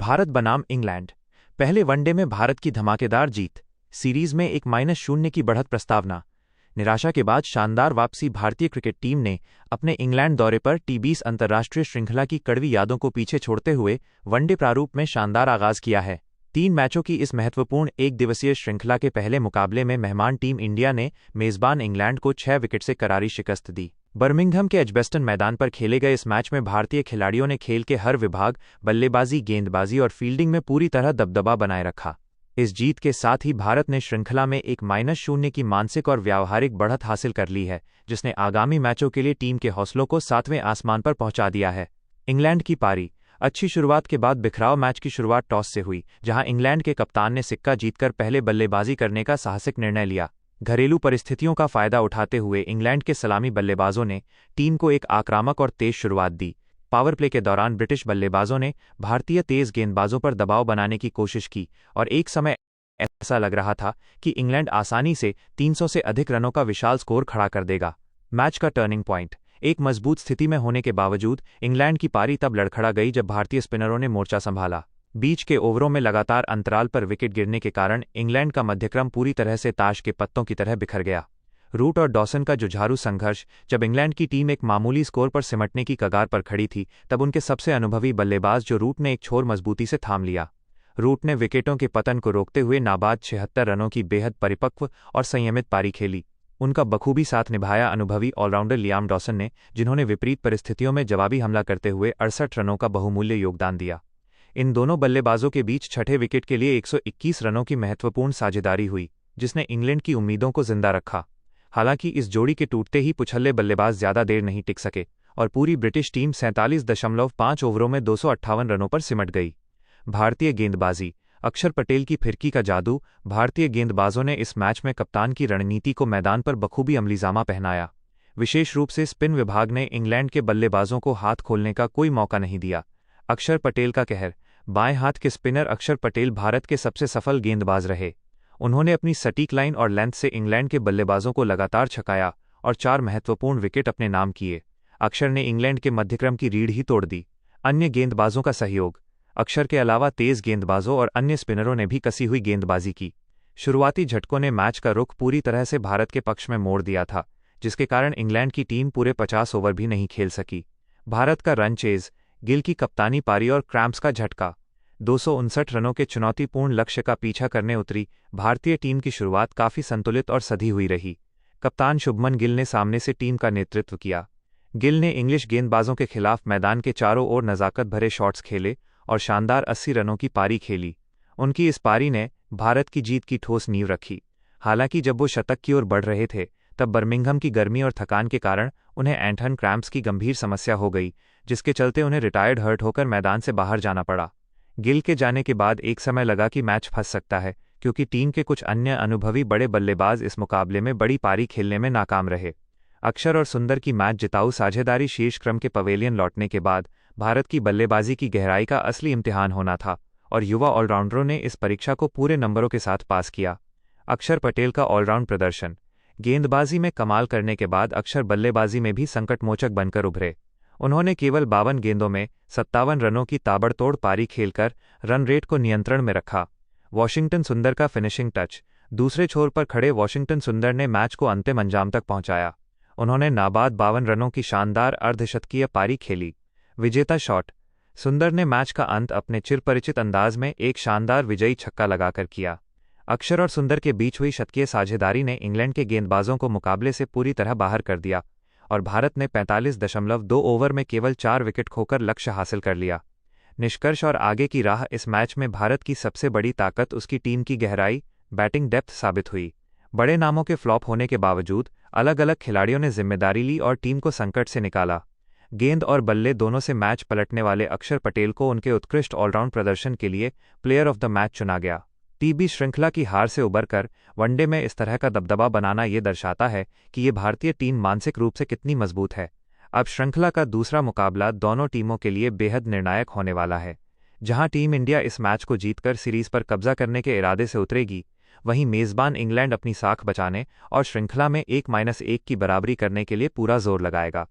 भारत बनाम इंग्लैंड। पहले वनडे में भारत की धमाकेदार जीत, सीरीज में 1-0 की बढ़त प्रस्तावना। निराशा के बाद शानदार वापसी भारतीय क्रिकेट टीम ने अपने इंग्लैंड दौरे पर टी20 अंतर्राष्ट्रीय श्रृंखला की कड़वी यादों को पीछे छोड़ते हुए वनडे प्रारूप में शानदार आगाज किया है। 3 मैचों की इस महत्वपूर्ण एक दिवसीय श्रृंखला के पहले मुकाबले में मेहमान टीम इंडिया ने मेजबान इंग्लैंड को 6 विकेट से करारी शिकस्त दी। बर्मिंघम के एजबेस्टन मैदान पर खेले गए इस मैच में भारतीय खिलाड़ियों ने खेल के हर विभाग, बल्लेबाजी, गेंदबाजी और फील्डिंग में पूरी तरह दबदबा बनाए रखा। इस जीत के साथ ही भारत ने श्रृंखला में 1-0 की मानसिक और व्यावहारिक बढ़त हासिल कर ली है, जिसने आगामी मैचों के लिए टीम के हौसलों को 7वें आसमान पर पहुंचा दिया है। इंग्लैंड की पारी। अच्छी शुरुआत के बाद बिखराव। मैच की शुरुआत टॉस से हुई, जहां इंग्लैंड के कप्तान ने सिक्का जीतकर पहले बल्लेबाजी करने का साहसिक निर्णय लिया। घरेलू परिस्थितियों का फायदा उठाते हुए इंग्लैंड के सलामी बल्लेबाजों ने टीम को एक आक्रामक और तेज शुरुआत दी। पावर प्ले के दौरान ब्रिटिश बल्लेबाजों ने भारतीय तेज गेंदबाजों पर दबाव बनाने की कोशिश की और एक समय ऐसा लग रहा था कि इंग्लैंड आसानी से 300 से अधिक रनों का विशाल स्कोर खड़ा कर देगा। मैच का टर्निंग पॉइंट। एक मजबूत स्थिति में होने के बावजूद इंग्लैंड की पारी तब लड़खड़ा गई जब भारतीय स्पिनरों ने मोर्चा संभाला। बीच के ओवरों में लगातार अंतराल पर विकेट गिरने के कारण इंग्लैंड का मध्यक्रम पूरी तरह से ताश के पत्तों की तरह बिखर गया। रूट और डॉसन का जुझारू संघर्ष। जब इंग्लैंड की टीम एक मामूली स्कोर पर सिमटने की कगार पर खड़ी थी, तब उनके सबसे अनुभवी बल्लेबाज जो रूट ने एक छोर मजबूती से थाम लिया। रूट ने विकेटों के पतन को रोकते हुए नाबाद 76 रनों की बेहद परिपक्व और संयमित पारी खेली। उनका बखूबी साथ निभाया अनुभवी ऑलराउंडर लियाम डॉसन ने, जिन्होंने विपरीत परिस्थितियों में जवाबी हमला करते हुए 68 रनों का बहुमूल्य योगदान दिया। इन दोनों बल्लेबाजों के बीच छठे विकेट के लिए 121 रनों की महत्वपूर्ण साझेदारी हुई, जिसने इंग्लैंड की उम्मीदों को जिंदा रखा। हालांकि इस जोड़ी के टूटते ही पुछल्ले बल्लेबाज ज्यादा देर नहीं टिक सके और पूरी ब्रिटिश टीम 47.5 ओवरों में 258 रनों पर सिमट गई। भारतीय गेंदबाजी। अक्षर पटेल की फिरकी का जादू। भारतीय गेंदबाजों ने इस मैच में कप्तान की रणनीति को मैदान पर बखूबी अमलीजामा पहनाया। विशेष रूप से स्पिन विभाग ने इंग्लैंड के बल्लेबाजों को हाथ खोलने का कोई मौका नहीं दिया। अक्षर पटेल का कहर। बाएं हाथ के स्पिनर अक्षर पटेल भारत के सबसे सफल गेंदबाज रहे। उन्होंने अपनी सटीक लाइन और लेंथ से इंग्लैंड के बल्लेबाजों को लगातार छकाया और 4 महत्वपूर्ण विकेट अपने नाम किए। अक्षर ने इंग्लैंड के मध्यक्रम की रीढ़ ही तोड़ दी। अन्य गेंदबाजों का सहयोग। अक्षर के अलावा तेज गेंदबाजों और अन्य स्पिनरों ने भी कसी हुई गेंदबाजी की। शुरुआती झटकों ने मैच का रुख पूरी तरह से भारत के पक्ष में मोड़ दिया था, जिसके कारण इंग्लैंड की टीम पूरे 50 ओवर भी नहीं खेल सकी। भारत का रन चेज। गिल की कप्तानी पारी और क्रैम्प्स का झटका। 259 रनों के चुनौतीपूर्ण लक्ष्य का पीछा करने उतरी भारतीय टीम की शुरुआत काफी संतुलित और सधी हुई रही। कप्तान शुभमन गिल ने सामने से टीम का नेतृत्व किया। गिल ने इंग्लिश गेंदबाजों के खिलाफ मैदान के चारों ओर नजाकत भरे शॉट्स खेले और शानदार 80 रनों की पारी खेली। उनकी इस पारी ने भारत की जीत की ठोस नींव रखी। हालांकि जब वो शतक की ओर बढ़ रहे थे, तब बर्मिंघम की गर्मी और थकान के कारण उन्हें एंटन क्रैम्प्स की गंभीर समस्या हो गई, जिसके चलते उन्हें रिटायर्ड हर्ट होकर मैदान से बाहर जाना पड़ा। गिल के जाने के बाद एक समय लगा कि मैच फंस सकता है, क्योंकि टीम के कुछ अन्य अनुभवी बड़े बल्लेबाज इस मुकाबले में बड़ी पारी खेलने में नाकाम रहे। अक्षर और सुंदर की मैच जिताऊ साझेदारी शीर्ष क्रम के पवेलियन लौटने के बाद भारत की बल्लेबाजी की गहराई का असली इम्तिहान होना था और युवा ऑलराउंडरों ने इस परीक्षा को पूरे नंबरों के साथ पास किया। अक्षर पटेल का ऑलराउंड प्रदर्शन। गेंदबाजी में कमाल करने के बाद अक्षर बल्लेबाजी में भी संकटमोचक बनकर उभरे। उन्होंने केवल 52 गेंदों में 57 रनों की ताबड़तोड़ पारी खेलकर रन रेट को नियंत्रण में रखा। वॉशिंगटन सुंदर का फिनिशिंग टच। दूसरे छोर पर खड़े वॉशिंगटन सुंदर ने मैच को अंतिम अंजाम तक पहुंचाया। उन्होंने नाबाद 52 रनों की शानदार अर्धशतकीय पारी खेली। विजेता शॉट। सुंदर ने मैच का अंत अपने चिरपरिचित अंदाज में एक शानदार विजयी छक्का लगाकर किया। अक्षर और सुंदर के बीच हुई शतकीय साझेदारी ने इंग्लैंड के गेंदबाजों को मुकाबले से पूरी तरह बाहर कर दिया और भारत ने 45.2 ओवर में केवल 4 विकेट खोकर लक्ष्य हासिल कर लिया। निष्कर्ष और आगे की राह। इस मैच में भारत की सबसे बड़ी ताकत उसकी टीम की गहराई, बैटिंग डेप्थ साबित हुई। बड़े नामों के फ्लॉप होने के बावजूद अलग अलग खिलाड़ियों ने जिम्मेदारी ली और टीम को संकट से निकाला। गेंद और बल्ले दोनों से मैच पलटने वाले अक्षर पटेल को उनके उत्कृष्ट ऑलराउंड प्रदर्शन के लिए प्लेयर ऑफ द मैच चुना गया। टी20 श्रृंखला की हार से उबरकर वनडे में इस तरह का दबदबा बनाना ये दर्शाता है कि ये भारतीय टीम मानसिक रूप से कितनी मजबूत है। अब श्रृंखला का दूसरा मुकाबला दोनों टीमों के लिए बेहद निर्णायक होने वाला है। जहां टीम इंडिया इस मैच को जीतकर सीरीज पर कब्जा करने के इरादे से उतरेगी, वहीं मेजबान इंग्लैंड अपनी साख बचाने और श्रृंखला में 1-1 की बराबरी करने के लिए पूरा जोर लगाएगा।